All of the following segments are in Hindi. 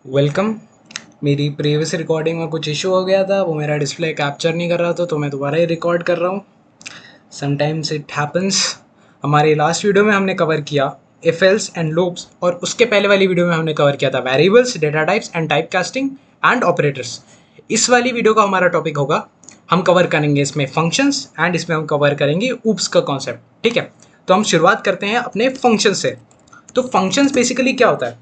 वेलकम। मेरी प्रीवियस रिकॉर्डिंग में कुछ इशू हो गया था, वो मेरा डिस्प्ले कैप्चर नहीं कर रहा था, तो मैं दोबारा ही रिकॉर्ड कर रहा हूँ। Sometimes it happens. हमारे लास्ट वीडियो में हमने कवर किया इफ एल्स एंड लूप्स, और उसके पहले वाली वीडियो में हमने कवर किया था variables, data types and type casting and operators. इस वाली वीडियो का हमारा टॉपिक होगा, हम कवर करेंगे इसमें फंक्शंस एंड इसमें हम कवर करेंगे ऊप्स का कॉन्सेप्ट। ठीक है, तो हम शुरुआत करते हैं अपने फंक्शन से। तो फंक्शंस बेसिकली क्या होता है?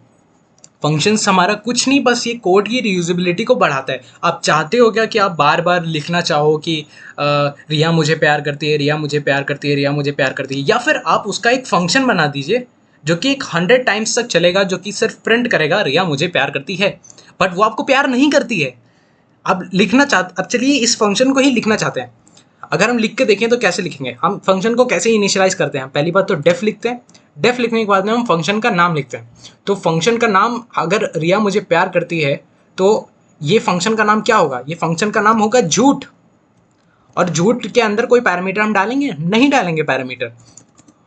फंक्शंस हमारा कुछ नहीं, बस ये कोड की रीयूजेबिलिटी को बढ़ाता है। आप चाहते हो क्या कि आप बार बार लिखना चाहो कि रिया मुझे प्यार करती है, रिया मुझे प्यार करती है, रिया मुझे प्यार करती है, या फिर आप उसका एक फंक्शन बना दीजिए जो कि एक 100 टाइम्स तक चलेगा, जो कि सिर्फ प्रिंट करेगा रिया मुझे प्यार करती है, बट वो आपको प्यार नहीं करती है। अब चलिए इस फंक्शन को ही लिखना चाहते हैं। अगर हम लिख के देखें तो कैसे लिखेंगे? हम फंक्शन को कैसे इनिशियलाइज करते हैं? पहली बात तो डेफ लिखते हैं। डेफ लिखने के बाद में हम फंक्शन का नाम लिखते हैं। तो फंक्शन का नाम, अगर रिया मुझे प्यार करती है, तो ये फंक्शन का नाम क्या होगा? ये फंक्शन का नाम होगा झूठ। और झूठ के अंदर कोई पैरामीटर हम डालेंगे? नहीं डालेंगे पैरामीटर।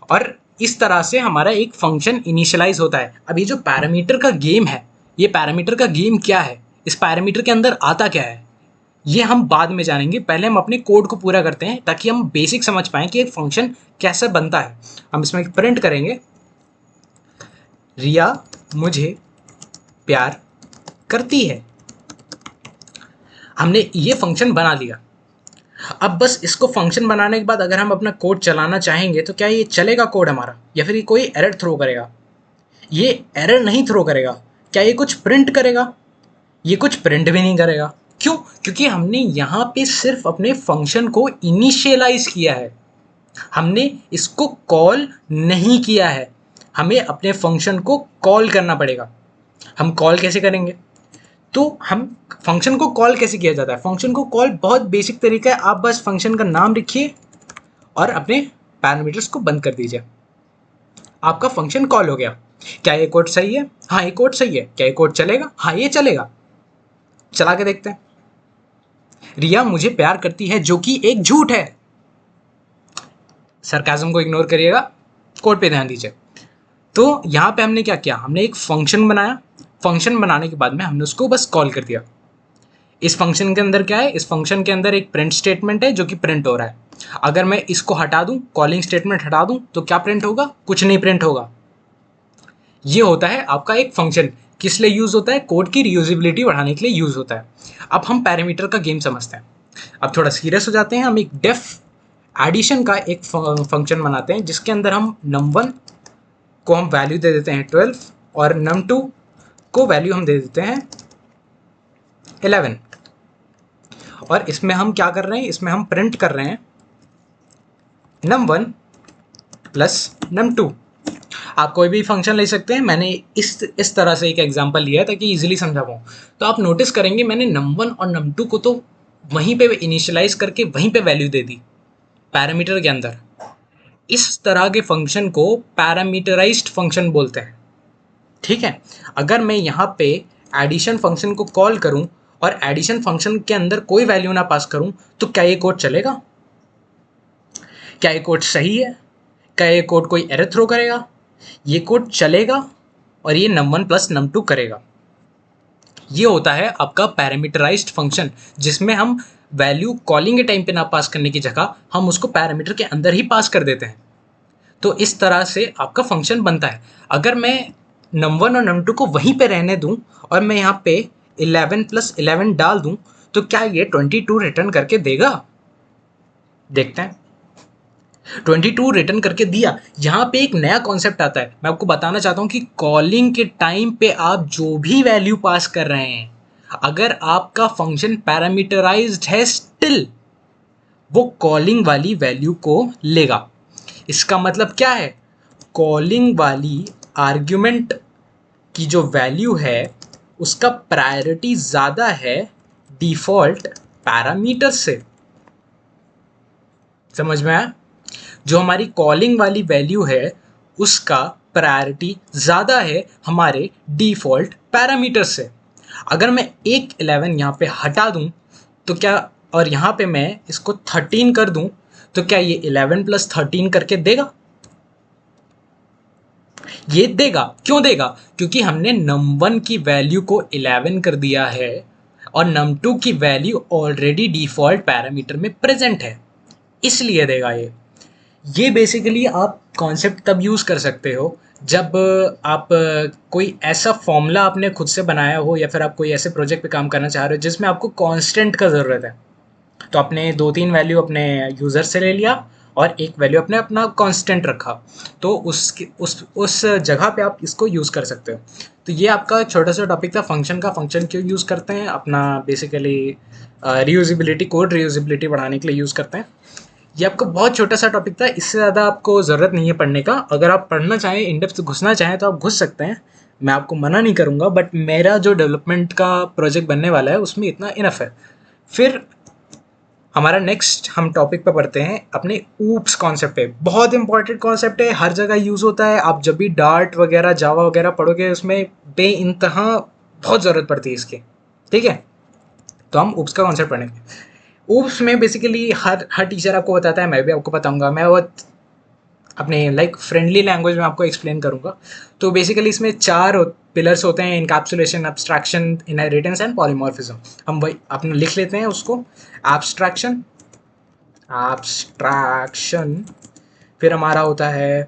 और इस तरह से हमारा एक फंक्शन इनिशियलाइज होता है। अब ये जो पैरामीटर का गेम है, ये पैरामीटर का गेम क्या है, इस पैरामीटर के अंदर आता क्या है, ये हम बाद में जानेंगे। पहले हम अपने कोड को पूरा करते हैं ताकि हम बेसिक समझ पाएँ कि एक फंक्शन कैसे बनता है। हम इसमें प्रिंट करेंगे रिया मुझे प्यार करती है। हमने ये फंक्शन बना लिया। अब बस इसको फंक्शन बनाने के बाद अगर हम अपना कोड चलाना चाहेंगे तो क्या ये चलेगा कोड हमारा, या फिर ये कोई एरर थ्रो करेगा? ये एरर नहीं थ्रो करेगा। क्या ये कुछ प्रिंट करेगा? ये कुछ प्रिंट भी नहीं करेगा। क्यों? क्योंकि हमने यहाँ पे सिर्फ अपने फंक्शन को इनिशियलाइज किया है, हमने इसको कॉल नहीं किया है। हमें अपने फंक्शन को कॉल करना पड़ेगा। हम कॉल कैसे करेंगे? तो हम फंक्शन को कॉल कैसे किया जाता है? फंक्शन को कॉल बहुत बेसिक तरीका है। आप बस फंक्शन का नाम लिखिए और अपने पैरामीटर्स को बंद कर दीजिए, आपका फंक्शन कॉल हो गया। क्या ये कोड सही है? हाँ, ये कोड सही है। क्या ये कोड चलेगा? हाँ, ये चलेगा। चला के देखते हैं। रिया मुझे प्यार करती है, जो कि एक झूठ है। सरकाज़म को इग्नोर करिएगा, कोड पे ध्यान दीजिए। तो यहाँ पे हमने क्या किया? हमने एक फंक्शन बनाया। फंक्शन बनाने के बाद में हमने उसको बस कॉल कर दिया। इस फंक्शन के अंदर क्या है? इस फंक्शन के अंदर एक प्रिंट स्टेटमेंट है जो कि प्रिंट हो रहा है। अगर मैं इसको हटा दूं, कॉलिंग स्टेटमेंट हटा दूं, तो क्या प्रिंट होगा? कुछ नहीं प्रिंट होगा। ये होता है आपका एक फंक्शन। किस लिए यूज होता है? कोड की रियूजेबिलिटी बढ़ाने के लिए यूज होता है। अब हम पैरामीटर का गेम समझते हैं। अब थोड़ा सीरियस हो जाते हैं। हम एक डेफ एडिशन का एक फंक्शन बनाते हैं जिसके अंदर हम num1 को हम वैल्यू दे देते हैं 12, और num2 को वैल्यू हम दे देते हैं 11। और इसमें हम क्या कर रहे हैं? इसमें हम प्रिंट कर रहे हैं num1 प्लस num2। आप कोई भी फंक्शन ले सकते हैं। मैंने इस तरह से एक एग्जांपल लिया है ताकि इजीली समझा पाऊँ। तो आप नोटिस करेंगे मैंने num1 और num2 को तो वहीं पे इनिशियलाइज करके वहीं पे वैल्यू दे दी पैरामीटर के अंदर। इस तरह के फंक्शन को पैरामीटराइज्ड फंक्शन बोलते हैं। ठीक है, अगर मैं यहाँ पे एडिशन फंक्शन को कॉल करूँ और एडिशन फंक्शन के अंदर कोई वैल्यू ना पास करूँ, तो क्या ये कोड चलेगा? क्या ये कोड सही है? क्या ये कोड कोई एरर थ्रो करेगा? ये कोड चलेगा और ये num1 प्लस num2 करेगा। ये होता है आपका पैरामीटराइज्ड फंक्शन, जिसमें हम वैल्यू कॉलिंग के टाइम पे ना पास करने की जगह हम उसको पैरामीटर के अंदर ही पास कर देते हैं। तो इस तरह से आपका फंक्शन बनता है। अगर मैं num1 और num2 को वहीं पे रहने दूं और मैं यहाँ पे 11 प्लस 11 डाल दूं, तो क्या ये 22 रिटर्न करके देगा? देखते हैं। 22 रिटर्न करके दिया। यहाँ पे एक नया कॉन्सेप्ट आता है। मैं आपको बताना चाहता हूँ कि कॉलिंग के टाइम पे आप जो भी वैल्यू पास कर रहे हैं, अगर आपका फंक्शन पैरामीटराइज्ड है, स्टिल वो कॉलिंग वाली वैल्यू को लेगा। इसका मतलब क्या है? कॉलिंग वाली आर्ग्यूमेंट की जो वैल्यू है उसका प्रायोरिटी ज़्यादा है डिफ़ॉल्ट पैरामीटर से। समझ में आया? जो हमारी कॉलिंग वाली वैल्यू है उसका प्रायोरिटी ज़्यादा है हमारे डिफ़ॉल्ट पैरामीटर से। अगर मैं एक 11 यहाँ पे हटा दूँ तो क्या, और यहाँ पे मैं इसको 13 कर दूँ, तो क्या ये 11 प्लस 13 करके देगा? ये देगा, क्यों देगा? क्योंकि हमने num1 की वैल्यू को 11 कर दिया है और num2 की वैल्यू ऑलरेडी डिफ़ॉल्ट पैरामीटर में प्रेज़ेंट है, इसलिए देगा ये। ये बेसिकली आप कॉन्सेप्ट तब यूज़ कर सकते हो जब आप कोई ऐसा फॉर्मूला आपने खुद से बनाया हो या फिर आप कोई ऐसे प्रोजेक्ट पे काम करना चाह रहे हो जिसमें आपको कांस्टेंट का ज़रूरत है। तो आपने 2-3 वैल्यू अपने यूज़र से ले लिया और एक वैल्यू आपने अपना कांस्टेंट रखा, तो उसकी उस जगह पे आप इसको यूज़ कर सकते हो। तो ये आपका छोटा सा टॉपिक था फंक्शन का। फंक्शन क्यों यूज़ करते हैं? अपना बेसिकली रीयूजेबिलिटी, कोड रीयूजेबिलिटी बढ़ाने के लिए यूज़ करते हैं। ये आपका बहुत छोटा सा टॉपिक था, इससे ज़्यादा आपको ज़रूरत नहीं है पढ़ने का। अगर आप पढ़ना चाहें, इन डेप्थ घुसना चाहें तो आप घुस सकते हैं, मैं आपको मना नहीं करूँगा, बट मेरा जो डेवलपमेंट का प्रोजेक्ट बनने वाला है उसमें इतना इनफ है। फिर हमारा नेक्स्ट हम टॉपिक पे पढ़ते हैं अपने ऊप्स कॉन्सेप्ट पे। बहुत इंपॉर्टेंट कॉन्सेप्ट है, हर जगह यूज़ होता है। आप जब भी डार्ट वगैरह, जावा वगैरह पढ़ोगे उसमें बेइंतहा बहुत ज़रूरत पड़ती है इसकी, ठीक है? तो हम ऊप्स का कॉन्सेप्ट पढ़ेंगे। ऊप्स में बेसिकली हर टीचर आपको बताता है, मैं भी आपको बताऊंगा। मैं वो अपने लाइक फ्रेंडली लैंग्वेज में आपको एक्सप्लेन करूंगा। तो बेसिकली इसमें 4 पिलर्स होते हैं: encapsulation, abstraction, inheritance and polymorphism. हम वही अपना लिख लेते हैं उसको। एब्स्ट्रैक्शन, एब्स्ट्रैक्शन, फिर हमारा होता है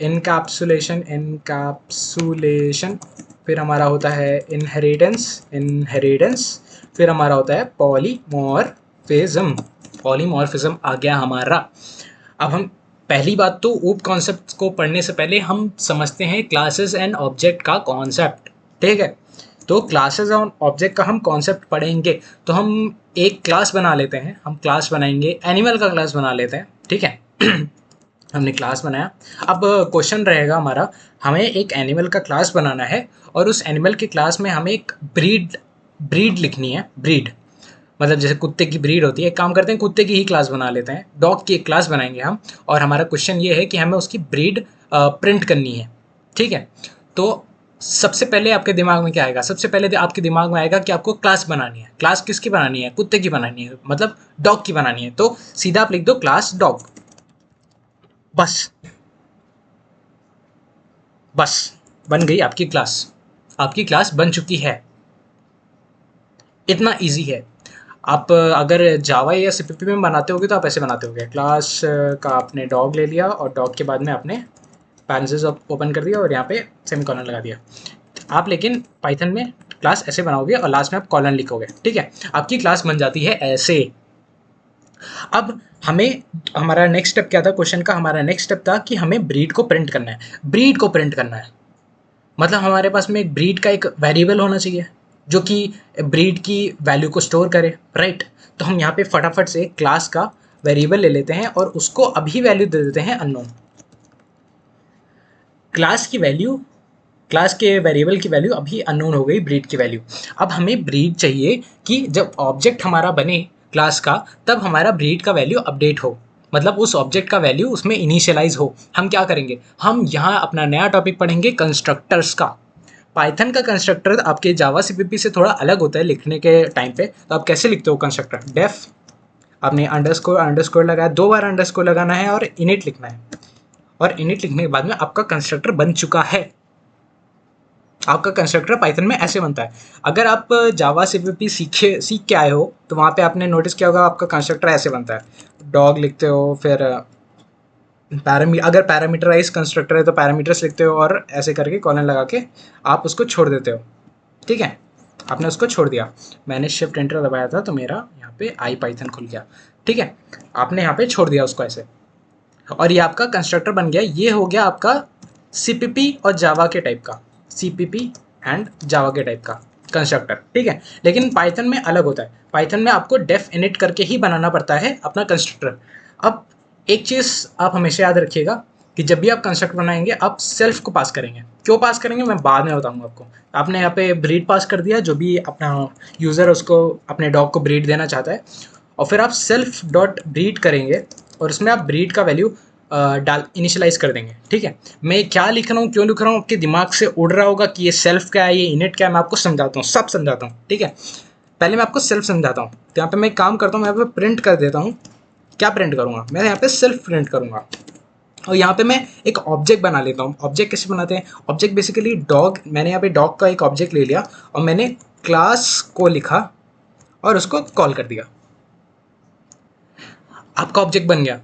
इनकैप्सुलेशन, इनकैप्सुलेशन, फिर हमारा होता है इनहेरिटेंस, इनहेरिटेंस, फिर हमारा होता है पॉलीमॉर्फिज्म। पॉलीमॉर्फिज्म आ गया हमारा। अब हम पहली बात तो ऊप कॉन्सेप्ट को पढ़ने से पहले हम समझते हैं क्लासेस एंड ऑब्जेक्ट का कॉन्सेप्ट, ठीक है? तो क्लासेस और ऑब्जेक्ट का हम कॉन्सेप्ट पढ़ेंगे। तो हम एक क्लास बना लेते हैं, हम क्लास बनाएंगे, एनिमल का क्लास बना लेते हैं, ठीक है? हमने क्लास बनाया। अब क्वेश्चन रहेगा हमारा, हमें एक एनिमल का क्लास बनाना है और उस एनिमल के क्लास में हमें एक ब्रीड लिखनी है। ब्रीड मतलब जैसे कुत्ते की ब्रीड होती है, एक काम करते हैं कुत्ते की ही क्लास बना लेते हैं, डॉग की एक क्लास बनाएंगे हम। और हमारा क्वेश्चन ये है कि हमें उसकी ब्रीड प्रिंट करनी है, ठीक है? तो सबसे पहले आपके दिमाग में क्या आएगा? सबसे पहले आपके दिमाग में आएगा कि आपको क्लास बनानी है। क्लास किसकी बनानी है? कुत्ते की बनानी है, मतलब डॉग की बनानी है। तो सीधा आप लिख दो क्लास डॉग, बस बस बन गई आपकी क्लास। आपकी क्लास बन चुकी है, इतना इजी है। आप अगर जावा या सीपीपी में बनाते होगे तो आप ऐसे बनाते होगे, क्लास का आपने डॉग ले लिया और डॉग के बाद में आपने पैरेंथेसिस ओपन कर दिया और यहाँ पे सेमीकोलन लगा दिया। आप लेकिन पाइथन में क्लास ऐसे बनाओगे और लास्ट में आप कॉलन लिखोगे, ठीक है? आपकी क्लास बन जाती है ऐसे। अब हमें, हमारा नेक्स्ट स्टेप क्या था क्वेश्चन का? हमारा नेक्स्ट स्टेप था कि हमें ब्रीड को प्रिंट करना है। ब्रीड को प्रिंट करना है मतलब हमारे पास में एक ब्रीड का एक वेरिएबल होना चाहिए जो कि ब्रीड की वैल्यू को स्टोर करे, राइट? तो हम यहाँ पे फटाफट से क्लास का वेरिएबल ले लेते हैं और उसको अभी वैल्यू दे देते हैं अननोन। क्लास की वैल्यू, क्लास के वेरिएबल की वैल्यू अभी अननोन हो गई, ब्रीड की वैल्यू। अब हमें ब्रीड चाहिए कि जब ऑब्जेक्ट हमारा बने क्लास का, तब हमारा ब्रीड का वैल्यू अपडेट हो, मतलब उस ऑब्जेक्ट का वैल्यू उसमें इनिशियलाइज हो। हम क्या करेंगे? हम यहाँ अपना नया टॉपिक पढ़ेंगे कंस्ट्रक्टर्स का। पाइथन का कंस्ट्रक्टर आपके जावा सीपीपी से थोड़ा अलग होता है लिखने के टाइम पे। तो आप कैसे लिखते हो कंस्ट्रक्टर? डेफ, आपने अंडरस्कोर लगाया, 2 बार अंडरस्कोर लगाना है और इनिट लिखना है। और इनिट लिखने के बाद में आपका कंस्ट्रक्टर बन चुका है। आपका कंस्ट्रक्टर पाइथन में ऐसे बनता है। अगर आप जावा सीपीपी सीख के आए हो तो वहाँ पे आपने नोटिस किया होगा आपका कंस्ट्रक्टर ऐसे बनता है। डॉग लिखते हो, फिर अगर पैरामीटराइज कंस्ट्रक्टर है तो पैरामीटर्स लिखते हो और ऐसे करके कॉलन लगा के आप उसको छोड़ देते हो, ठीक है? आपने उसको छोड़ दिया। मैंने शिफ्ट एंटर दबाया था तो मेरा यहाँ पे आई पाइथन खुल गया, ठीक है? आपने यहाँ पे छोड़ दिया उसको ऐसे और ये आपका कंस्ट्रक्टर बन गया। ये हो गया आपका सीपीपी और जावा के टाइप का, सीपीपी एंड जावा के टाइप का कंस्ट्रक्टर, ठीक है? लेकिन पाइथन में अलग होता है। पाइथन में आपको डेफ इनिट करके ही बनाना पड़ता है अपना कंस्ट्रक्टर। अब एक चीज़ आप हमेशा याद रखिएगा कि जब भी आप कंस्ट्रक्ट बनाएंगे आप सेल्फ को पास करेंगे। क्यों पास करेंगे मैं बाद में बताऊंगा आपको। आपने यहाँ पे ब्रीड पास कर दिया, जो भी अपना यूज़र उसको अपने डॉग को ब्रीड देना चाहता है, और फिर आप सेल्फ डॉट ब्रीड करेंगे और उसमें आप ब्रीड का वैल्यू इनिशियलाइज कर देंगे, ठीक है? मैं क्या लिख रहा हूँ, क्यों लिख रहा हूँ, आपके दिमाग से उड़ रहा होगा कि ये सेल्फ क्या है, ये इनिट क्या है। मैं आपको समझाता हूँ, सब समझाता हूँ, ठीक है? पहले मैं आपको सेल्फ समझाता हूँ। तो यहाँ पे मैं काम करता हूँ, मैं यहाँ पे प्रिंट कर देता हूँ। क्या प्रिंट करूँगा मैं? यहाँ पे सेल्फ प्रिंट करूँगा और यहाँ पे मैं एक ऑब्जेक्ट बना लेता हूँ। ऑब्जेक्ट कैसे बनाते हैं? ऑब्जेक्ट बेसिकली डॉग, मैंने यहाँ पे डॉग का एक ऑब्जेक्ट ले लिया और मैंने क्लास को लिखा और उसको कॉल कर दिया, आपका ऑब्जेक्ट बन गया।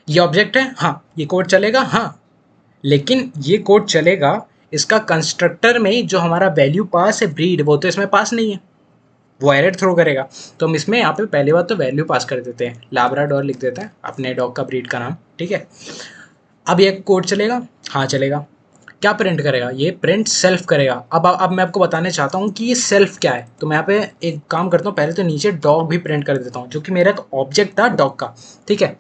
ये ऑब्जेक्ट है, हाँ। ये कोड चलेगा, हाँ। लेकिन ये कोड चलेगा, इसका कंस्ट्रक्टर में जो हमारा वैल्यू पास है ब्रीड, वो तो इसमें पास नहीं है, वो एरर थ्रो करेगा। तो हम इसमें यहाँ पे पहली बात तो वैल्यू पास कर देते हैं, लाब्राडोर लिख देते हैं अपने डॉग का ब्रीड का नाम, ठीक है। अब ये कोड चलेगा, हाँ चलेगा। क्या प्रिंट करेगा? ये प्रिंट सेल्फ करेगा। अब मैं आपको बताने चाहता हूँ कि ये सेल्फ क्या है। तो मैं यहाँ पे एक काम करता हूँ, पहले तो नीचे डॉग भी प्रिंट कर देता हूँ, जो कि मेरा एक ऑब्जेक्ट था डॉग का, ठीक है।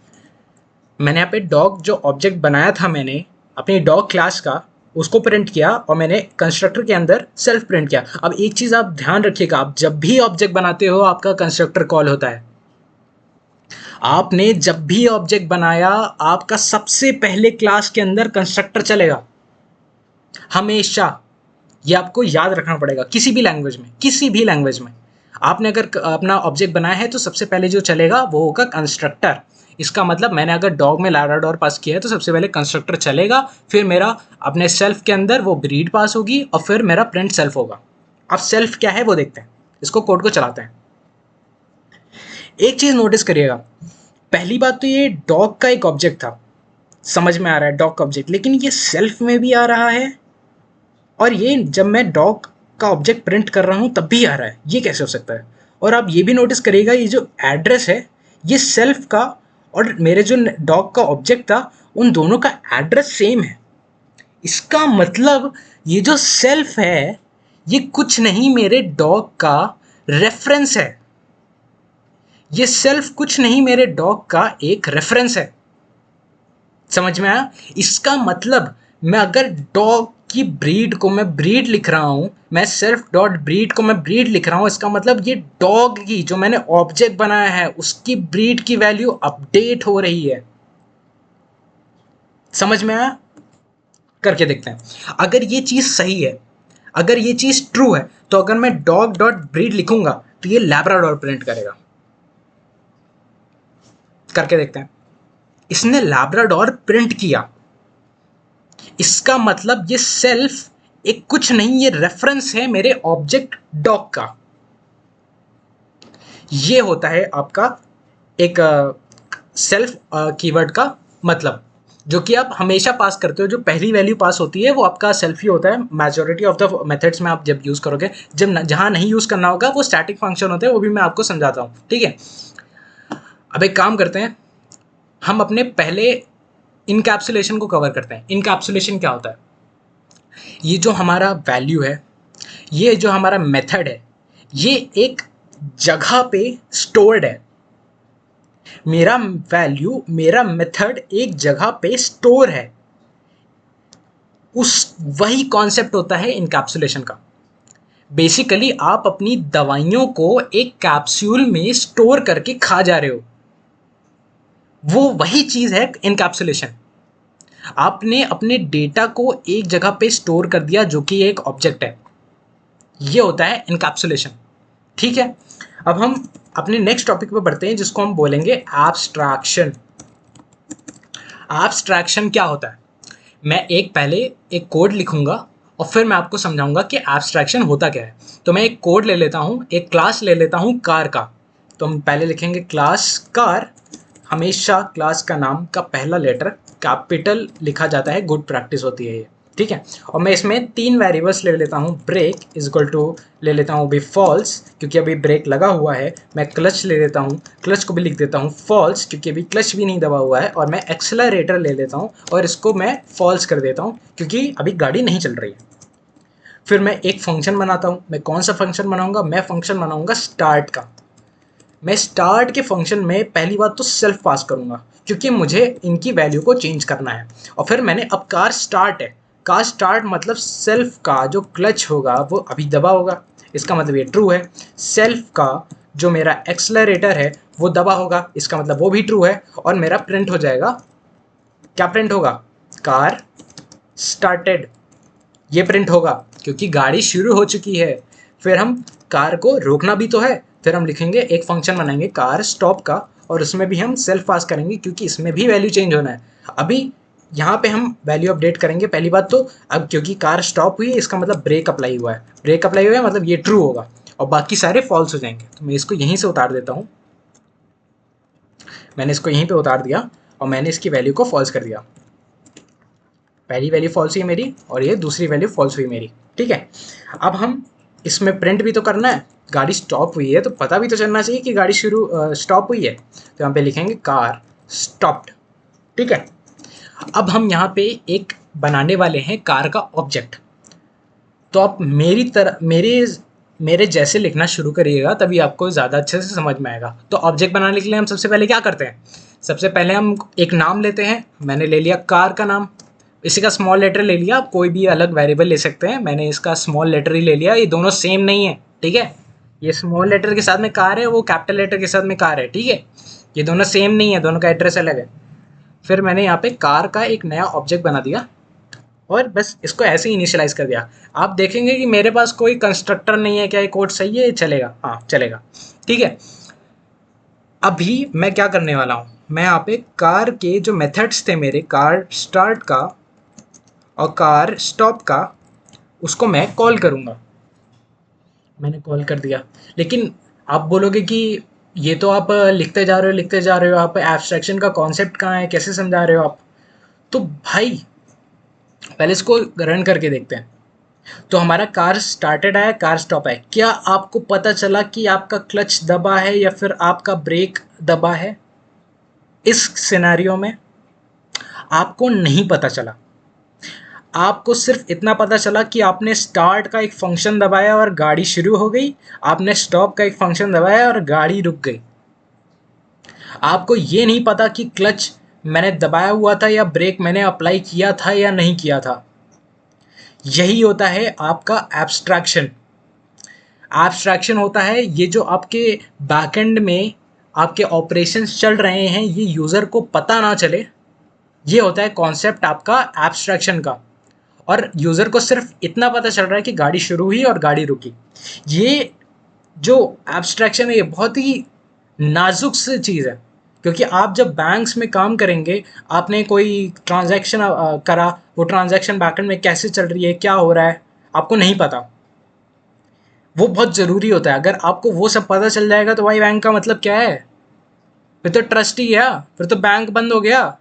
मैंने यहाँ पे डॉग जो ऑब्जेक्ट बनाया था मैंने अपनी डॉग क्लास का, उसको प्रिंट किया और मैंने कंस्ट्रक्टर के अंदर सेल्फ प्रिंट किया। अब एक चीज़ आप ध्यान रखिएगा, आप जब भी ऑब्जेक्ट बनाते हो आपका कंस्ट्रक्टर कॉल होता है। आपने जब भी ऑब्जेक्ट बनाया आपका सबसे पहले क्लास के अंदर कंस्ट्रक्टर चलेगा हमेशा। ये आपको याद रखना पड़ेगा, किसी भी लैंग्वेज में, किसी भी लैंग्वेज में आपने अगर अपना ऑब्जेक्ट बनाया है तो सबसे पहले जो चलेगा वो होगा कंस्ट्रक्टर। इसका मतलब मैंने अगर डॉग में लाब्राडोर पास किया है तो सबसे पहले कंस्ट्रक्टर चलेगा, फिर मेरा अपने सेल्फ के अंदर वो ब्रीड पास होगी और फिर मेरा प्रिंट सेल्फ होगा। अब सेल्फ क्या है वो देखते हैं, इसको कोड को चलाते हैं। एक चीज़ नोटिस करिएगा, पहली बात तो ये डॉग का एक ऑब्जेक्ट था, समझ में आ रहा है डॉग का ऑब्जेक्ट, लेकिन ये सेल्फ में भी आ रहा है और ये जब मैं डॉग का ऑब्जेक्ट प्रिंट कर रहा हूँ तब भी आ रहा है। ये कैसे हो सकता है? और आप ये भी नोटिस करिएगा, ये जो एड्रेस है ये सेल्फ का और मेरे जो डॉग का ऑब्जेक्ट था उन दोनों का एड्रेस सेम है। इसका मतलब ये जो सेल्फ है ये कुछ नहीं मेरे डॉग का रेफरेंस है। ये सेल्फ कुछ नहीं मेरे डॉग का एक रेफरेंस है। समझ में आया? इसका मतलब मैं अगर डॉग की ब्रीड को मैं ब्रीड लिख रहा हूँ, मैं सेल्फ डॉट ब्रीड को मैं ब्रीड लिख रहा हूँ, इसका मतलब ये डॉग की जो मैंने ऑब्जेक्ट बनाया है उसकी ब्रीड की वैल्यू अपडेट हो रही है। समझ में आया? करके देखते हैं। अगर ये चीज़ सही है, अगर ये चीज़ ट्रू है, तो अगर मैं डॉग डॉट ब्रीड लिखूंगा तो ये लैब्राडोर प्रिंट करेगा। करके देखते हैं। इसने लैब्राडोर प्रिंट किया, इसका मतलब ये सेल्फ एक कुछ नहीं, ये रेफरेंस है मेरे ऑब्जेक्ट डॉग का। ये होता है आपका एक सेल्फ कीवर्ड का मतलब, जो कि आप हमेशा पास करते हो। जो पहली वैल्यू पास होती है वो आपका सेल्फ ही होता है। मेजॉरिटी ऑफ द मेथड्स में आप जब यूज़ करोगे, जब जहाँ नहीं यूज़ करना होगा वो स्टैटिक फंक्शन होते हैं, वो भी मैं आपको समझाता हूँ, ठीक है। अब एक काम करते हैं, हम अपने पहले इनकैप्सुलेशन को कवर करते हैं। इनकैप्सुलेशन क्या होता है? ये जो हमारा वैल्यू है, ये जो हमारा मेथड है, ये एक जगह पे स्टोर्ड है। मेरा वैल्यू, मेरा मेथड एक जगह पे स्टोर है। उस वही कॉन्सेप्ट होता है इनकैप्सुलेशन का। बेसिकली आप अपनी दवाइयों को एक कैप्सूल में स्टोर करके खा जा रहे हो, वो वही चीज़ है इनकैप्सुलेशन। आपने अपने डेटा को एक जगह पे स्टोर कर दिया जो कि एक ऑब्जेक्ट है, ये होता है इनकैप्सुलेशन, ठीक है। अब हम अपने नेक्स्ट टॉपिक पे बढ़ते हैं जिसको हम बोलेंगे एब्स्ट्रैक्शन। एब्स्ट्रैक्शन क्या होता है? मैं पहले एक कोड लिखूंगा और फिर मैं आपको समझाऊंगा कि एब्स्ट्रैक्शन होता क्या है। तो मैं एक कोड ले लेता हूँ, एक क्लास ले लेता हूँ कार का। तो हम पहले लिखेंगे क्लास कार। हमेशा क्लास का नाम का पहला लेटर कैपिटल लिखा जाता है, गुड प्रैक्टिस होती है ये, ठीक है। और मैं इसमें 3 वेरिएबल्स ले लेता हूँ। ब्रेक इज इक्वल टू ले लेता हूँ अभी फॉल्स, क्योंकि अभी ब्रेक लगा हुआ है। मैं क्लच ले लेता हूँ, क्लच को भी लिख देता हूँ फॉल्स, क्योंकि अभी क्लच भी नहीं दबा हुआ है। और मैं एक्सेलरेटर ले लेता हूँ और इसको मैं फॉल्स कर देता हूँ, क्योंकि अभी गाड़ी नहीं चल रही है। फिर मैं एक फंक्शन बनाता हूँ। मैं कौन सा फंक्शन बनाऊँगा? मैं फंक्शन बनाऊँगा स्टार्ट का। मैं स्टार्ट के फंक्शन में पहली बात तो सेल्फ पास करूँगा, क्योंकि मुझे इनकी वैल्यू को चेंज करना है। और फिर मैंने अब कार स्टार्ट है, कार स्टार्ट मतलब सेल्फ का जो क्लच होगा वो अभी दबा होगा, इसका मतलब ये ट्रू है। सेल्फ का जो मेरा एक्सेलरेटर है वो दबा होगा, इसका मतलब वो भी ट्रू है। और मेरा प्रिंट हो जाएगा, क्या प्रिंट होगा? कार स्टार्टेड, ये प्रिंट होगा क्योंकि गाड़ी शुरू हो चुकी है। फिर हम कार को रोकना भी तो है, फिर हम लिखेंगे एक फंक्शन बनाएंगे कार स्टॉप का, और उसमें भी हम सेल्फ पास करेंगे क्योंकि इसमें भी वैल्यू चेंज होना है। अभी यहाँ पे हम वैल्यू अपडेट करेंगे। पहली बात तो अब क्योंकि कार स्टॉप हुई है इसका मतलब ब्रेक अप्लाई हुआ है, ब्रेक अप्लाई हुआ है मतलब ये ट्रू होगा और बाकी सारे फॉल्स हो जाएंगे। तो मैं इसको यहीं से उतार देता हूँ, मैंने इसको यहीं पे उतार दिया और मैंने इसकी वैल्यू को फॉल्स कर दिया। पहली वैल्यू फॉल्स हुई मेरी और ये दूसरी वैल्यू फॉल्स हुई मेरी, ठीक है। अब हम इसमें प्रिंट भी तो करना है, गाड़ी स्टॉप हुई है तो पता भी तो चलना चाहिए कि गाड़ी शुरू स्टॉप हुई है। तो यहाँ पे लिखेंगे कार स्टॉप्ड, ठीक है। अब हम यहाँ पे एक बनाने वाले हैं कार का ऑब्जेक्ट। तो आप मेरी तरह मेरे जैसे लिखना शुरू करिएगा तभी आपको ज़्यादा अच्छे से समझ में आएगा। तो ऑब्जेक्ट बनाने के लिए हम सबसे पहले क्या करते हैं, सबसे पहले हम एक नाम लेते हैं। मैंने ले लिया कार का नाम, इसी का स्मॉल लेटर ले लिया, आप कोई भी अलग वेरिएबल ले सकते हैं, मैंने इसका स्मॉल लेटर ही ले लिया। ये दोनों सेम नहीं है, ठीक है। ये स्मॉल लेटर के साथ में कार है, वो कैपिटल लेटर के साथ में कार है, ठीक है। ये दोनों सेम नहीं है, दोनों का एड्रेस अलग है। फिर मैंने यहाँ पे कार का एक नया ऑब्जेक्ट बना दिया और बस इसको ऐसे ही इनिशियलाइज कर दिया। आप देखेंगे कि मेरे पास कोई कंस्ट्रक्टर नहीं है। क्या ये कोड सही है, चलेगा? हाँ चलेगा, ठीक है। अभी मैं क्या करने वाला हूँ, मैं यहाँ पे कार के जो मेथड्स थे मेरे, कार स्टार्ट का और कार स्टॉप का, उसको मैं कॉल करूँगा। मैंने कॉल कर दिया, लेकिन आप बोलोगे कि ये तो आप लिखते जा रहे हो लिखते जा रहे हो, आप एब्स्ट्रैक्शन का कॉन्सेप्ट कहाँ है, कैसे समझा रहे हो आप? तो भाई पहले इसको रन करके देखते हैं। तो हमारा कार स्टार्टेड है, कार स्टॉप है। क्या आपको पता चला कि आपका क्लच दबा है या फिर आपका ब्रेक दबा है? इस सिनेरियो में आपको नहीं पता चला। आपको सिर्फ इतना पता चला कि आपने स्टार्ट का एक फंक्शन दबाया और गाड़ी शुरू हो गई, आपने स्टॉप का एक फंक्शन दबाया और गाड़ी रुक गई। आपको ये नहीं पता कि क्लच मैंने दबाया हुआ था या ब्रेक मैंने अप्लाई किया था या नहीं किया था। यही होता है आपका एब्स्ट्रैक्शन। एब्स्ट्रैक्शन होता है ये जो आपके बैकएंड में आपके ऑपरेशंस चल रहे हैं, ये यूज़र को पता ना चले। ये होता है कॉन्सेप्ट आपका एब्स्ट्रैक्शन का। और यूज़र को सिर्फ इतना पता चल रहा है कि गाड़ी शुरू हुई और गाड़ी रुकी। ये जो एब्स्ट्रैक्शन है ये बहुत ही नाजुक सी चीज़ है, क्योंकि आप जब बैंक्स में काम करेंगे, आपने कोई ट्रांजैक्शन करा, वो ट्रांजैक्शन बैकएंड में कैसे चल रही है, क्या हो रहा है, आपको नहीं पता। वो बहुत ज़रूरी होता है। अगर आपको वो सब पता चल जाएगा तो भाई बैंक का मतलब क्या है? फिर तो ट्रस्ट ही गया, फिर तो बैंक बंद हो गया।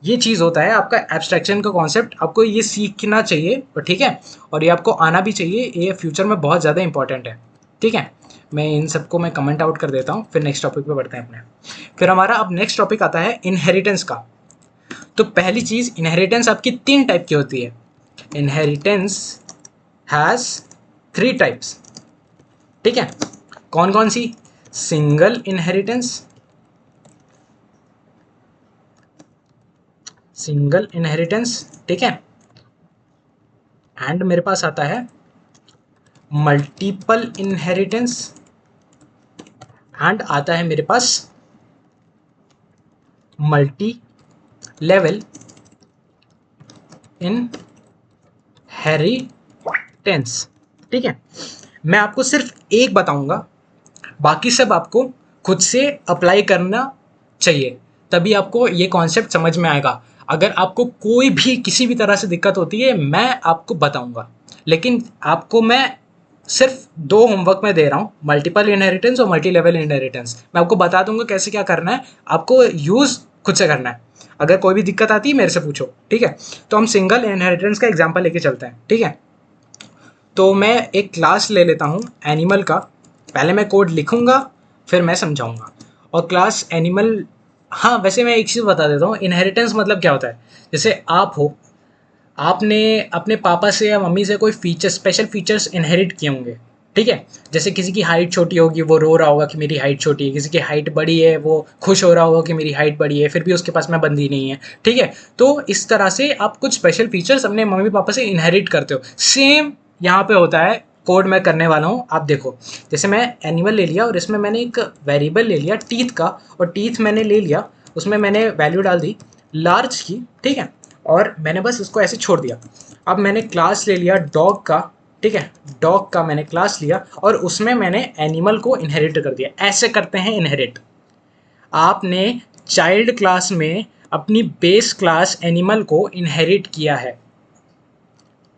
ये चीज़ होता है आपका एब्स्ट्रैक्शन का कॉन्सेप्ट। आपको ये सीखना चाहिए, और ठीक है, और ये आपको आना भी चाहिए। ये फ्यूचर में बहुत ज़्यादा इंपॉर्टेंट है, ठीक है। मैं इन सबको मैं कमेंट आउट कर देता हूँ, फिर नेक्स्ट टॉपिक पे बढ़ते हैं अपने। फिर हमारा अब नेक्स्ट टॉपिक आता है इनहेरिटेंस का। तो पहली चीज़, इनहेरिटेंस आपकी 3 टाइप की होती है। इनहेरिटेंस हैज़ 3 टाइप्स, ठीक है। कौन कौन सी? सिंगल इनहेरिटेंस, सिंगल इनहेरिटेंस, ठीक है। एंड मेरे पास आता है मल्टीपल इनहेरिटेंस, एंड आता है मेरे पास मल्टी लेवल इनहेरिटेंस, ठीक है। मैं आपको सिर्फ एक बताऊंगा, बाकी सब आपको खुद से अप्लाई करना चाहिए, तभी आपको ये कॉन्सेप्ट समझ में आएगा। अगर आपको कोई भी किसी भी तरह से दिक्कत होती है, मैं आपको बताऊंगा, लेकिन आपको मैं सिर्फ 2 होमवर्क में दे रहा हूँ, मल्टीपल इनहेरिटेंस और मल्टी लेवल इनहेरिटेंस। मैं आपको बता दूंगा कैसे क्या करना है, आपको यूज़ खुद से करना है। अगर कोई भी दिक्कत आती है मेरे से पूछो, ठीक है। तो हम सिंगल इनहेरिटेंस का एग्जाम्पल लेके चलते हैं, ठीक है। तो मैं एक क्लास ले लेता हूँ एनिमल का। पहले मैं कोड लिखूँगा, फिर मैं समझाऊँगा। और क्लास एनिमल, हाँ वैसे मैं एक चीज़ बता देता हूँ, इनहेरिटेंस मतलब क्या होता है। जैसे आप हो, आपने अपने पापा से या मम्मी से कोई स्पेशल फीचर्स इनहेरिट किए होंगे, ठीक है। जैसे किसी की हाइट छोटी होगी, वो रो रहा होगा कि मेरी हाइट छोटी है। किसी की हाइट बड़ी है, वो खुश हो रहा होगा कि मेरी हाइट बड़ी है, फिर भी उसके पास में बंदी नहीं है, ठीक है। तो इस तरह से आप कुछ स्पेशल फीचर्स अपने मम्मी पापा से इनहेरिट करते हो। सेम यहाँ पे होता है, कोड मैं करने वाला हूँ, आप देखो। जैसे मैं एनिमल ले लिया और इसमें मैंने एक वेरिएबल ले लिया टीथ का, और टीथ मैंने ले लिया, उसमें मैंने वैल्यू डाल दी लार्ज की, ठीक है। और मैंने बस इसको ऐसे छोड़ दिया। अब मैंने क्लास ले लिया डॉग का, ठीक है। डॉग का मैंने क्लास लिया और उसमें मैंने एनिमल को इनहेरिट कर दिया। ऐसे करते हैं इनहेरिट। आपने चाइल्ड क्लास में अपनी बेस क्लास एनिमल को इनहेरिट किया है।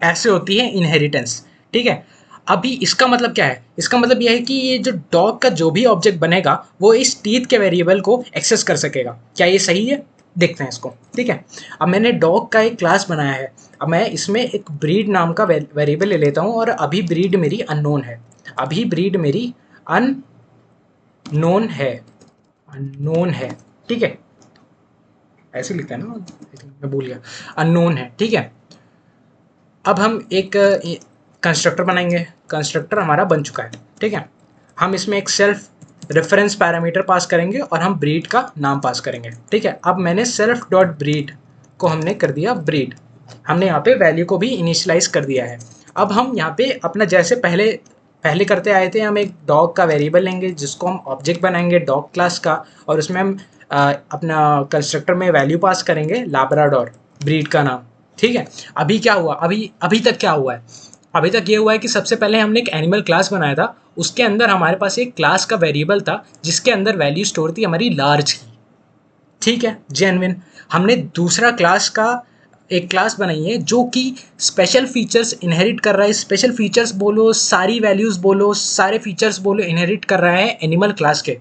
ऐसे होती है इनहेरिटेंस, ठीक है। अभी इसका मतलब क्या है? इसका मतलब यह है कि ये जो डॉग का जो भी ऑब्जेक्ट बनेगा वो इस टीथ के वेरिएबल को एक्सेस कर सकेगा। क्या ये सही है? देखते हैं इसको, ठीक है। अब मैंने डॉग का एक क्लास बनाया है। अब मैं इसमें एक ब्रीड नाम का वेरिएबल ले लेता हूँ और अभी ब्रीड मेरी अननोन है। अभी ब्रीड मेरी अननोन है, अननोन है, ठीक है। ऐसे लिखता है ना, मैं भूल गया, अननोन है, ठीक है। अब हम एक कंस्ट्रक्टर बनाएंगे। कंस्ट्रक्टर हमारा बन चुका है, ठीक है। हम इसमें एक सेल्फ रेफरेंस पैरामीटर पास करेंगे और हम ब्रीड का नाम पास करेंगे, ठीक है। अब मैंने सेल्फ डॉट ब्रीड को हमने कर दिया ब्रीड। हमने यहाँ पे वैल्यू को भी इनिशियलाइज कर दिया है। अब हम यहाँ पे अपना जैसे पहले पहले करते आए थे, हम एक डॉग का वेरिएबल लेंगे जिसको हम ऑब्जेक्ट बनाएंगे डॉग क्लास का, और उसमें हम अपना कंस्ट्रक्टर में वैल्यू पास करेंगे लाब्राडोर, ब्रीड का नाम, ठीक है। अभी क्या हुआ? अभी अभी तक क्या हुआ है? अभी तक ये हुआ है कि सबसे पहले हमने एक एनिमल क्लास बनाया था। उसके अंदर हमारे पास एक क्लास का वेरिएबल था जिसके अंदर वैल्यू स्टोर थी हमारी लार्ज की, ठीक है, जेन्युइन। हमने दूसरा क्लास का एक क्लास बनाई है जो कि स्पेशल फीचर्स इनहेरिट कर रहा है। स्पेशल फीचर्स बोलो, सारी वैल्यूज बोलो, सारे फीचर्स बोलो, इनहेरिट कर रहा है एनिमल क्लास के।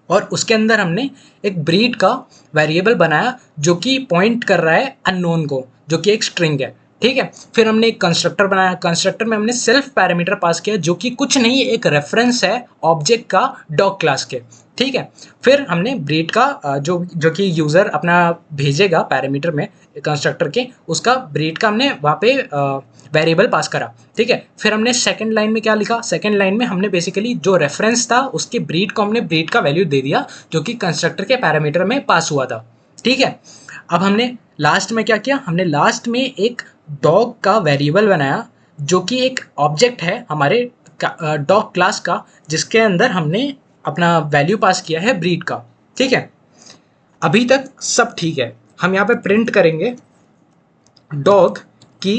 और उसके अंदर हमने एक ब्रीड का वेरिएबल बनाया जो कि पॉइंट कर रहा है अननोन को, जो कि एक स्ट्रिंग है, ठीक है। फिर हमने एक कंस्ट्रक्टर बनाया। कंस्ट्रक्टर में हमने सेल्फ पैरामीटर पास किया जो कि कुछ नहीं, एक रेफरेंस है ऑब्जेक्ट का डॉग क्लास के, ठीक है। फिर हमने ब्रीड का जो जो कि यूज़र अपना भेजेगा पैरामीटर में कंस्ट्रक्टर के, उसका ब्रीड का हमने वहाँ पे वेरिएबल पास करा, ठीक है। फिर हमने सेकंड लाइन में क्या लिखा? सेकंड लाइन में हमने बेसिकली जो रेफरेंस था उसके ब्रीड को हमने ब्रीड का वैल्यू दे दिया जो कि कंस्ट्रक्टर के पैरामीटर में पास हुआ था, ठीक है। अब हमने लास्ट में क्या किया? हमने लास्ट में एक डॉग का वेरिएबल बनाया जो कि एक ऑब्जेक्ट है हमारे डॉग क्लास का, जिसके अंदर हमने अपना वैल्यू पास किया है ब्रीड का, ठीक है। अभी तक सब ठीक है। हम यहाँ पे प्रिंट करेंगे डॉग की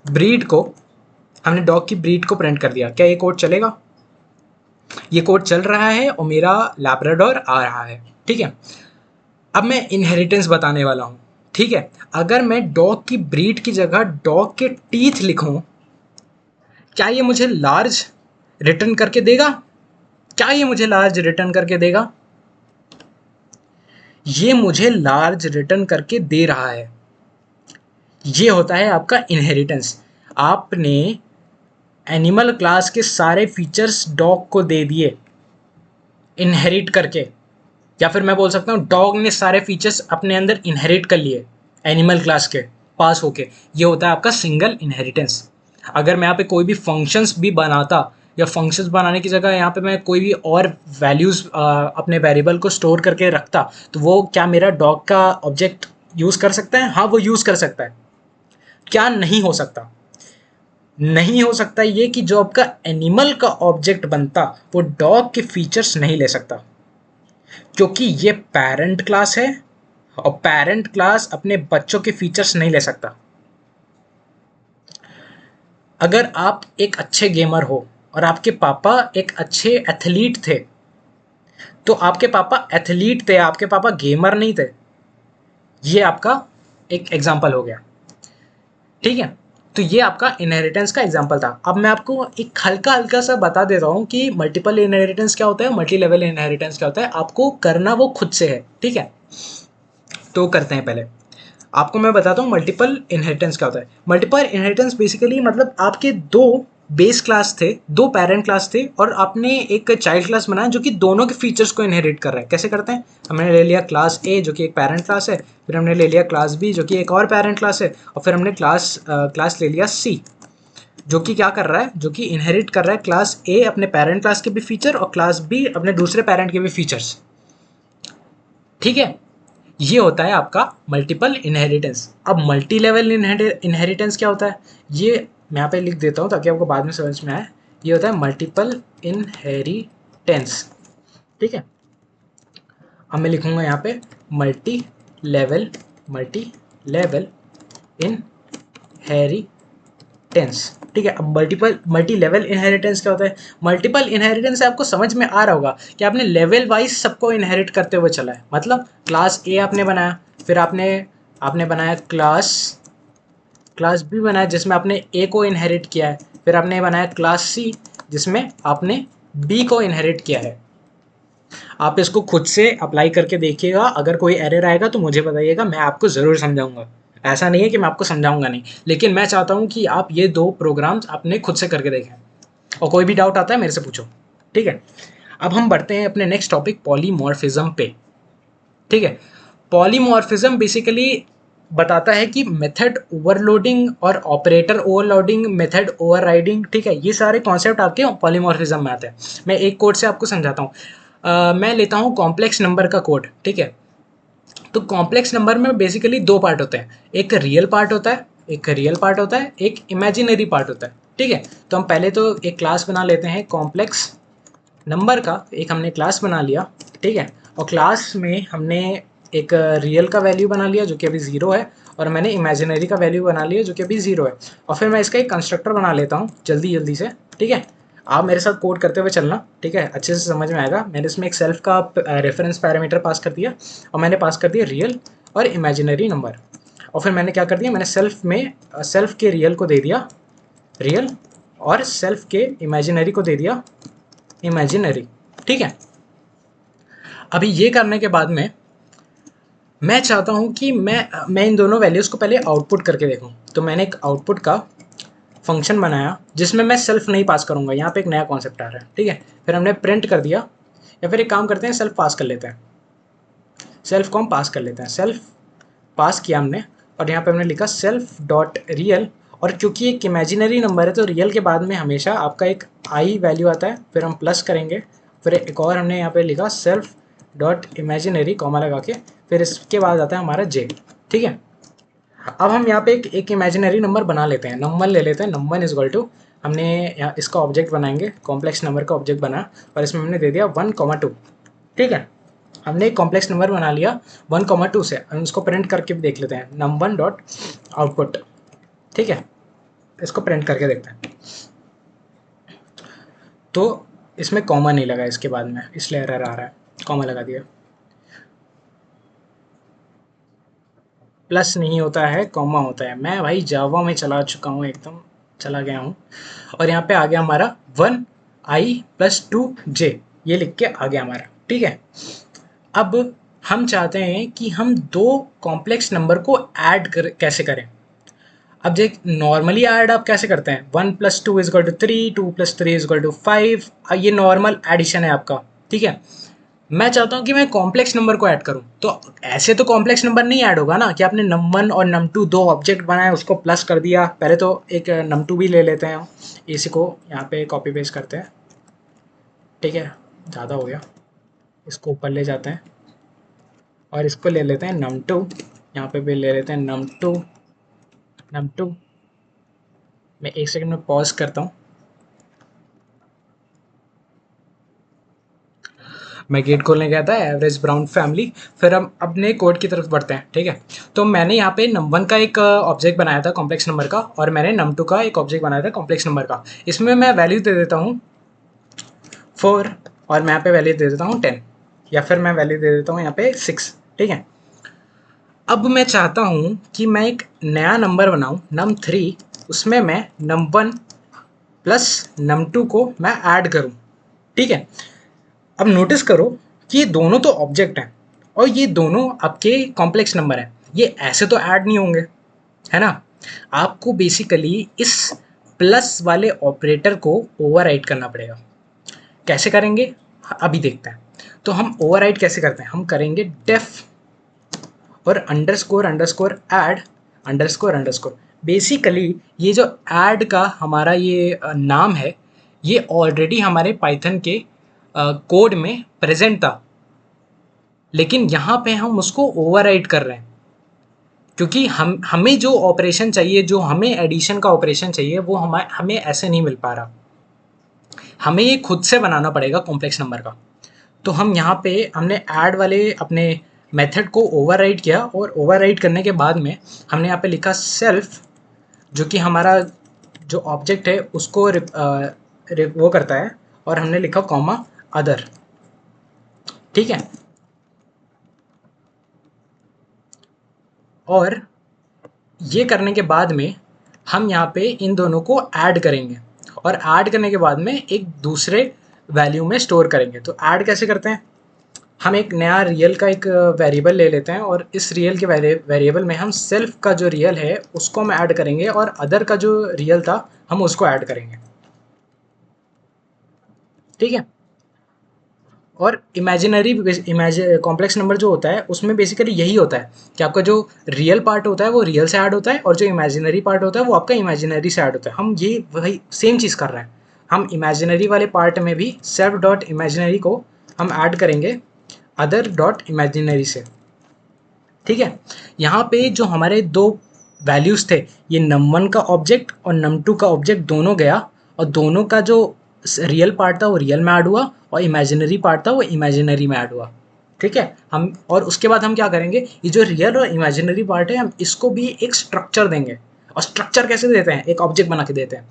ब्रीड को। हमने डॉग की ब्रीड को प्रिंट कर दिया। क्या ये कोड चलेगा? ये कोड चल रहा है और मेरा लैब्राडोर आ रहा है, ठीक है। अब मैं इनहेरिटेंस बताने वाला हूँ, ठीक है। अगर मैं डॉग की ब्रीड की जगह डॉग के टीथ लिखूँ, क्या ये मुझे लार्ज रिटर्न करके देगा? क्या ये मुझे लार्ज रिटर्न करके देगा? ये मुझे लार्ज रिटर्न करके दे रहा है। ये होता है आपका इनहेरिटेंस। आपने एनिमल क्लास के सारे फीचर्स डॉग को दे दिए इनहेरिट करके, या फिर मैं बोल सकता हूँ डॉग ने सारे फीचर्स अपने अंदर इनहेरिट कर लिए एनिमल क्लास के पास होके। ये होता है आपका सिंगल इनहेरिटेंस। अगर मैं यहाँ पे कोई भी फंक्शंस भी बनाता, या फंक्शंस बनाने की जगह यहाँ पे मैं कोई भी और वैल्यूज़ अपने वेरिएबल को स्टोर करके रखता, तो वो क्या मेरा डॉग का ऑब्जेक्ट यूज़ कर सकता है? हाँ, वो यूज़ कर सकता है। क्या नहीं हो सकता? नहीं हो सकता ये कि जो आपका एनिमल का ऑब्जेक्ट बनता वो डॉग के फीचर्स नहीं ले सकता, क्योंकि ये पेरेंट क्लास है और पेरेंट क्लास अपने बच्चों के फीचर्स नहीं ले सकता। अगर आप एक अच्छे गेमर हो और आपके पापा एक अच्छे एथलीट थे, तो आपके पापा एथलीट थे, आपके पापा गेमर नहीं थे। ये आपका एक एग्जाम्पल हो गया, ठीक है। तो ये आपका इनहेरिटेंस का एग्जाम्पल था। अब मैं आपको एक हल्का हल्का सा बता देता हूँ कि मल्टीपल इनहेरिटेंस क्या होता है, मल्टी लेवल इनहेरिटेंस क्या होता है। आपको करना वो खुद से है, ठीक है। तो करते हैं। पहले आपको मैं बताता हूँ मल्टीपल इनहेरिटेंस क्या होता है। मल्टीपल इनहेरिटेंस बेसिकली मतलब आपके दो बेस क्लास थे, दो पेरेंट क्लास थे, और आपने एक चाइल्ड क्लास बनाया जो कि दोनों के फीचर्स को इनहेरिट कर रहा है। कैसे करते हैं? हमने ले लिया क्लास ए जो कि एक पेरेंट क्लास है, फिर हमने ले लिया क्लास बी जो कि एक और पेरेंट क्लास है, और फिर हमने क्लास ले लिया सी जो कि क्या कर रहा है, जो कि इनहेरिट कर रहा है क्लास ए अपने पेरेंट क्लास के भी फीचर और क्लास बी अपने दूसरे पेरेंट के भी फीचर्स, ठीक है। ये होता है आपका मल्टीपल इनहेरिटेंस। अब मल्टी लेवल इनहेरिटेंस क्या होता है, ये मैं यहाँ पे लिख देता हूँ ताकि आपको बाद में समझ में आए। ये होता है मल्टीपल इनहेरिटेंस, ठीक है। अब मैं लिखूंगा यहाँ पे मल्टी लेवल इनहेरिटेंस, ठीक है। अब मल्टी लेवल इनहेरिटेंस क्या होता है? मल्टीपल इनहेरिटेंस से आपको समझ में आ रहा होगा कि आपने लेवल वाइज सबको इनहेरिट करते हुए चला है। मतलब क्लास ए आपने बनाया, फिर आपने आपने बनाया क्लास बी बनाया जिसमें आपने ए को इनहेरिट किया है, फिर आपने बनाया क्लास सी जिसमें आपने बी को इनहेरिट किया है। आप इसको खुद से अप्लाई करके देखिएगा, अगर कोई एरर आएगा तो मुझे बताइएगा, मैं आपको ज़रूर समझाऊंगा। ऐसा नहीं है कि मैं आपको समझाऊंगा नहीं, लेकिन मैं चाहता हूँ कि आप ये 2 प्रोग्राम्स अपने खुद से करके देखें, और कोई भी डाउट आता है मेरे से पूछो, ठीक है। अब हम बढ़ते हैं अपने नेक्स्ट टॉपिक पॉलीमॉर्फिज्म पे, ठीक है। पॉलीमॉर्फिज्म बेसिकली बताता है कि मेथड ओवरलोडिंग और ऑपरेटर ओवरलोडिंग, मेथड ओवरराइडिंग, ठीक है, ये सारे कॉन्सेप्ट आपके पॉलीमॉर्फिज्म में आते हैं। मैं एक कोड से आपको समझाता हूँ। मैं लेता हूँ कॉम्प्लेक्स नंबर का कोड, ठीक है। तो कॉम्प्लेक्स नंबर में बेसिकली 2 पार्ट होते हैं, एक रियल पार्ट होता है, एक इमेजिनरी पार्ट होता है, ठीक है। तो हम पहले तो एक क्लास बना लेते हैं कॉम्प्लेक्स नंबर का, एक हमने क्लास बना लिया, ठीक है। और क्लास में हमने एक रियल का वैल्यू बना लिया जो कि अभी 0 है, और मैंने इमेजिनरी का वैल्यू बना लिया जो कि अभी 0 है। और फिर मैं इसका एक कंस्ट्रक्टर बना लेता हूँ जल्दी जल्दी से, ठीक है। आप मेरे साथ कोड करते हुए चलना, ठीक है, अच्छे से समझ में आएगा। मैंने इसमें एक सेल्फ का रेफरेंस पैरामीटर पास कर दिया, और मैंने पास कर दिया रियल और इमेजिनरी नंबर। और फिर मैंने क्या कर दिया, मैंने सेल्फ के रियल को दे दिया रियल, और सेल्फ के इमेजिनरी को दे दिया इमेजिनरी, ठीक है। अभी ये करने के बाद में मैं चाहता हूँ कि मैं इन दोनों वैल्यूज़ को पहले आउटपुट करके देखूँ। तो मैंने एक आउटपुट का फंक्शन बनाया जिसमें मैं सेल्फ नहीं पास करूँगा, यहाँ पे एक नया कॉन्सेप्ट आ रहा है, ठीक है। फिर हमने प्रिंट कर दिया, या फिर एक काम करते हैं सेल्फ पास कर लेते हैं, सेल्फ को हम पास कर लेते हैं। सेल्फ पास किया हमने, और यहाँ पे हमने लिखा सेल्फ डॉट रियल, और क्योंकि एक इमेजिनरी नंबर है तो रियल के बाद में हमेशा आपका एक आई वैल्यू आता है, फिर हम प्लस करेंगे, फिर एक और हमने यहाँ पे लिखा सेल्फ डॉट इमेजिनरी कॉमा लगा के, फिर इसके बाद आता है हमारा जे, ठीक है। अब हम यहाँ पे एक इमेजिनरी नंबर बना लेते हैं, नंबर ले लेते हैं, नंबर इज इक्वल टू, हमने यहाँ इसका ऑब्जेक्ट बनाएंगे, कॉम्प्लेक्स नंबर का ऑब्जेक्ट बना, और इसमें हमने दे दिया 1,2, ठीक है। हमने एक कॉम्प्लेक्स नंबर बना लिया 1,2 से, हम इसको प्रिंट करके भी देख लेते हैं, नंबर डॉट आउटपुट, ठीक है। इसको प्रिंट करके देखते हैं। तो इसमें कॉमा नहीं लगा इसके बाद में, इसलिए एरर आ रहा है, कॉमा लगा दिया। प्लस नहीं होता है, कॉमा होता है। मैं भाई जावा में चला चुका हूँ, एकदम चला गया हूँ। और यहाँ पे आ गया हमारा 1i+2j, ये लिख के आ गया हमारा, ठीक है। अब हम चाहते हैं कि हम 2 कॉम्प्लेक्स नंबर को ऐड कैसे करें। अब देख, नॉर्मली ऐड आप कैसे करते हैं, 1+2 = 3, 2+3 = 5, ये नॉर्मल एडिशन है आपका, ठीक है। मैं चाहता हूँ कि मैं कॉम्प्लेक्स नंबर को ऐड करूँ, तो ऐसे तो कॉम्प्लेक्स नंबर नहीं ऐड होगा ना, कि आपने num1 और num2 2 ऑब्जेक्ट बनाए, उसको प्लस कर दिया। पहले तो एक num2 भी ले लेते हैं, इसी को यहाँ पे कॉपी पेस्ट करते हैं, ठीक है, ज़्यादा हो गया, इसको ऊपर ले जाते हैं, और इसको ले लेते हैं num2, यहाँ पे भी ले लेते हैं num2। मैं 1 सेकंड में पॉज करता हूँ, मैं गेट खोलने गया था, एवरेज ब्राउन फैमिली। फिर हम अपने कोड की तरफ बढ़ते हैं, ठीक है। तो मैंने यहाँ पे num1 का एक ऑब्जेक्ट बनाया था कॉम्प्लेक्स नंबर का, और मैंने num2 का एक ऑब्जेक्ट बनाया था कॉम्प्लेक्स नंबर का। इसमें मैं वैल्यू दे देता हूँ 4, और मैं यहाँ पे वैल्यू दे देता हूँ 10, या फिर मैं वैल्यू दे देता हूँ यहाँ पे 6, ठीक है। अब मैं चाहता हूँ कि मैं एक नया नंबर बनाऊँ num3, उसमें मैं num1 प्लस num2 को मैं ऐड करूँ, ठीक है। अब नोटिस करो कि ये दोनों तो ऑब्जेक्ट हैं, और ये दोनों आपके कॉम्प्लेक्स नंबर हैं, ये ऐसे तो ऐड नहीं होंगे, है ना। आपको बेसिकली इस प्लस वाले ऑपरेटर को ओवरराइड करना पड़ेगा। कैसे करेंगे अभी देखते हैं। तो हम ओवरराइड कैसे करते हैं, हम करेंगे डेफ और underscore underscore add underscore underscore. Basically ये जो ऐड का हमारा ये नाम है, ये ऑलरेडी हमारे पाइथन के कोड में प्रेजेंट था, लेकिन यहाँ पे हम उसको ओवरराइड कर रहे हैं, क्योंकि हमें जो ऑपरेशन चाहिए, जो हमें एडिशन का ऑपरेशन चाहिए, वो हमें ऐसे नहीं मिल पा रहा, हमें ये खुद से बनाना पड़ेगा कॉम्प्लेक्स नंबर का। तो हम यहाँ पे हमने ऐड वाले अपने मेथड को ओवरराइड किया, और ओवरराइड करने के बाद में हमने यहाँ पे लिखा सेल्फ, जो कि हमारा जो ऑब्जेक्ट है उसको वो करता है, और हमने लिखा कॉमा अदर। ठीक है, और ये करने के बाद में हम यहाँ पे इन दोनों को ऐड करेंगे, और ऐड करने के बाद में एक दूसरे वैल्यू में स्टोर करेंगे। तो ऐड कैसे करते हैं, हम एक नया रियल का एक वेरिएबल ले लेते हैं, और इस रियल के वेरिएबल में हम सेल्फ का जो रियल है उसको हम ऐड करेंगे, और अदर का जो रियल था हम उसको ऐड करेंगे। ठीक है, और इमेजिनरी कॉम्प्लेक्स नंबर जो होता है उसमें बेसिकली यही होता है कि आपका जो रियल पार्ट होता है वो रियल से ऐड होता है, और जो इमेजिनरी पार्ट होता है वो आपका इमेजिनरी से ऐड होता है। हम ये वही सेम चीज़ कर रहे हैं, हम इमेजिनरी वाले पार्ट में भी सेल्फ डॉट इमेजिनरी को हम ऐड करेंगे अदर डॉट इमेजिनरी से। ठीक है, यहाँ पे जो हमारे दो वैल्यूज़ थे, ये num1 का ऑब्जेक्ट और num2 का ऑब्जेक्ट दोनों गया, और दोनों का जो रियल पार्ट था वो रियल में ऐड हुआ, और इमेजिनरी पार्ट था वो इमेजिनरी में ऐड हुआ। ठीक है, हम और उसके बाद हम क्या करेंगे, ये जो रियल और इमेजिनरी पार्ट है हम इसको भी एक स्ट्रक्चर देंगे। और स्ट्रक्चर कैसे देते हैं, एक ऑब्जेक्ट बना के देते हैं,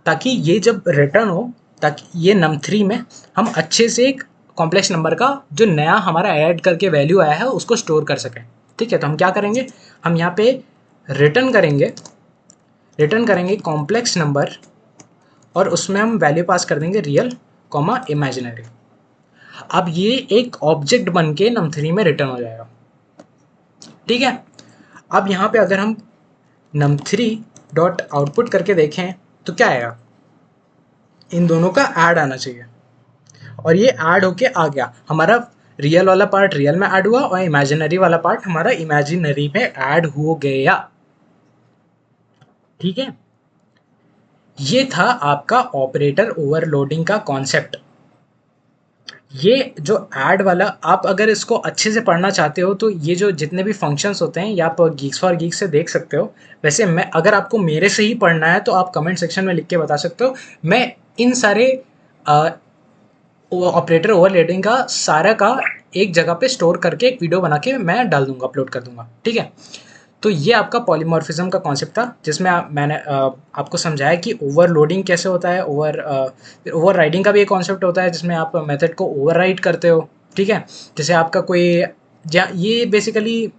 ताकि ये जब रिटर्न हो, ताकि ये num3 में हम अच्छे से एक कॉम्प्लेक्स नंबर का जो नया हमारा ऐड करके वैल्यू आया है उसको स्टोर कर सकें। ठीक है, तो हम क्या करेंगे, हम यहाँ पे रिटर्न करेंगे कॉम्प्लेक्स नंबर, और उसमें हम वैल्यू पास कर देंगे रियल कॉमा इमेजिनरी। अब ये एक ऑब्जेक्ट बन के num3 में रिटर्न हो जाएगा। ठीक है, अब यहाँ पे अगर हम num3 डॉट आउटपुट करके देखें तो क्या आएगा, इन दोनों का ऐड आना चाहिए, और ये ऐड होके आ गया, हमारा रियल वाला पार्ट रियल में ऐड हुआ और इमेजिनरी वाला पार्ट हमारा इमेजिनरी में ऐड हो गया। ठीक है, ये था आपका ऑपरेटर ओवरलोडिंग का कॉन्सेप्ट। ये जो ऐड वाला, आप अगर इसको अच्छे से पढ़ना चाहते हो तो ये जो जितने भी फंक्शंस होते हैं ये आप गीक्स फॉर गीक्स से देख सकते हो। वैसे मैं, अगर आपको मेरे से ही पढ़ना है तो आप कमेंट सेक्शन में लिख के बता सकते हो, मैं इन सारे ऑपरेटर ओवरलोडिंग का सारा का एक जगह पे स्टोर करके एक वीडियो बना के मैं डाल दूंगा, अपलोड कर दूंगा। ठीक है, तो ये आपका पॉलीमॉर्फिज्म का कॉन्सेप्ट था, जिसमें मैंने आपको समझाया कि ओवरलोडिंग कैसे होता है, ओवर राइडिंग का भी एक कॉन्सेप्ट होता है जिसमें आप मेथड को ओवरराइड करते हो। ठीक है, जैसे आपका कोई, ये बेसिकली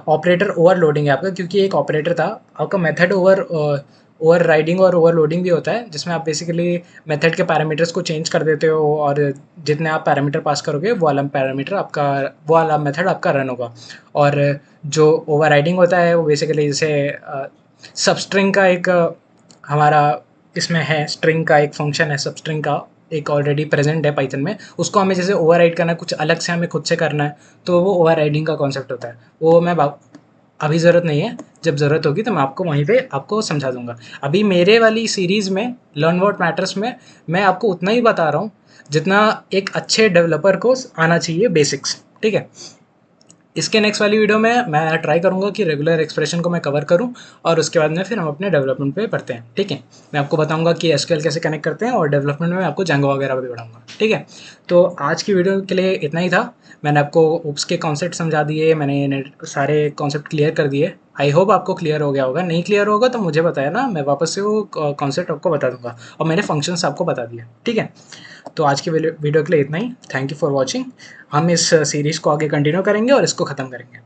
ऑपरेटर ओवरलोडिंग है आपका, क्योंकि एक ऑपरेटर था आपका। मेथड ओवर राइडिंग और ओवरलोडिंग भी होता है, जिसमें आप बेसिकली मेथड के पैरामीटर्स को चेंज कर देते हो, और जितने आप पैरामीटर पास करोगे वो वाला पैरामीटर आपका, वो वाला मेथड आपका रन होगा। और जो ओवरराइडिंग होता है वो बेसिकली जैसे सबस्ट्रिंग का एक हमारा इसमें है, स्ट्रिंग का एक फंक्शन है, सबस्ट्रिंग का एक ऑलरेडी प्रेजेंट है पाइथन में, उसको हमें जैसे ओवरराइड करना है, कुछ अलग से हमें खुद से करना है, तो वो ओवरराइडिंग का कॉन्सेप्ट होता है। वो मैं अभी ज़रूरत नहीं है, जब ज़रूरत होगी तो मैं आपको वहीं पे आपको समझा दूंगा। अभी मेरे वाली सीरीज़ में लर्न व्हाट मैटर्स में मैं आपको उतना ही बता रहा हूँ जितना एक अच्छे डेवलपर को आना चाहिए, बेसिक्स। ठीक है, इसके नेक्स्ट वाली वीडियो में मैं ट्राई करूंगा कि रेगुलर एक्सप्रेशन को मैं कवर करूं, और उसके बाद में फिर हम अपने डेवलपमेंट पे पढ़ते हैं। ठीक है, मैं आपको बताऊंगा कि एसक्यूएल कैसे कनेक्ट करते हैं, और डेवलपमेंट में आपको जांगो वगैरह भी पढ़ाऊंगा। ठीक है, तो आज की वीडियो के लिए इतना ही था। मैंने आपको ओप्स के कॉन्सेप्ट समझा दिए, मैंने सारे कॉन्सेप्ट क्लियर कर दिए। आई होप आपको क्लियर हो गया होगा, नहीं क्लियर होगा तो मुझे बताया ना, मैं वापस से वो कॉन्सेप्ट आपको बता दूंगा, और मैंने फंक्शंस आपको बता दिए। ठीक है, तो आज की वीडियो के लिए इतना ही। Thank you for watching. हम इस सीरीज़ को आगे कंटिन्यू करेंगे और इसको ख़त्म करेंगे।